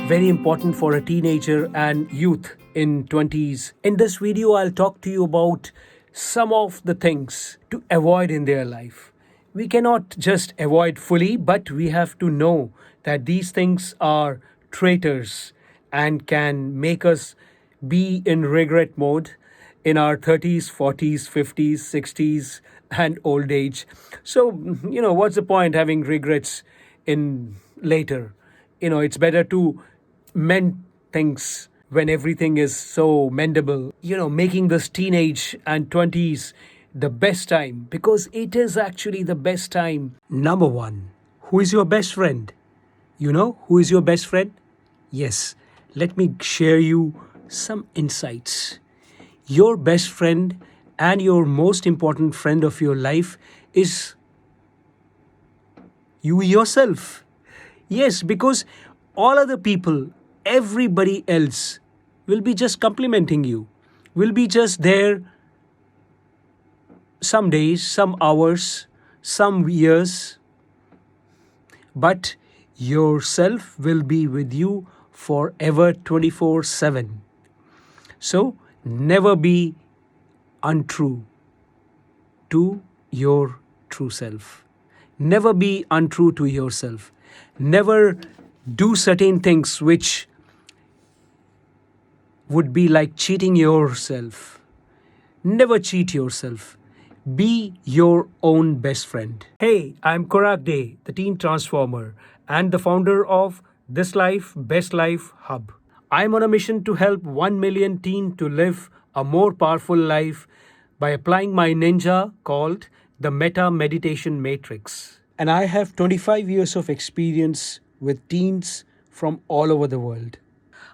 very important for a teenager and youth in 20s. In this video, I'll talk to you about some of the things to avoid in their life. We cannot just avoid fully, but we have to know that these things are traitors and can make us be in regret mode in our 30s, 40s, 50s, 60s, and old age. So, what's the point having regrets in later? It's better to mend things when everything is so mendable. Making this teenage and 20s the best time, because it is actually the best time. Number one, who is your best friend? You know who is your best friend? Yes, let me share you some insights. Your best friend and your most important friend of your life is you yourself. Yes, because all other people, everybody else will be just complimenting you, will be just there some days, some hours, some years, but yourself will be with you forever 24/7. So never be untrue to your true self. Never be untrue to yourself. Never do certain things which would be like cheating yourself. Never cheat yourself. Be your own best friend. Hey, I'm Korak, the teen transformer and the founder of This Life, Best Life Hub. I'm on a mission to help 1 million teens to live a more powerful life by applying my ninja called the Meta Meditation Matrix. And I have 25 years of experience with teens from all over the world.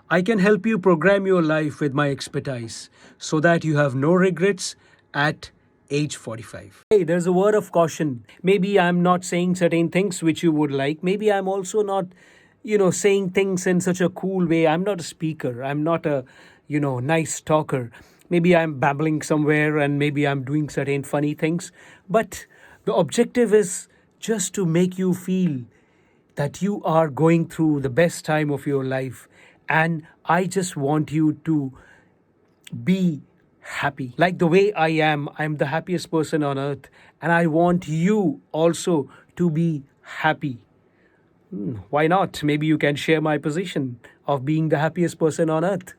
I can help you program your life with my expertise so that you have no regrets at age 45. Hey, there's a word of caution. Maybe I'm not saying certain things which you would like. Maybe I'm also not, saying things in such a cool way. I'm not a speaker. I'm not a, nice talker. Maybe I'm babbling somewhere and maybe I'm doing certain funny things. But the objective is just to make you feel that you are going through the best time of your life. And I just want you to be happy. Like the way I'm the happiest person on earth. And I want you also to be happy. Why not? Maybe you can share my position of being the happiest person on earth.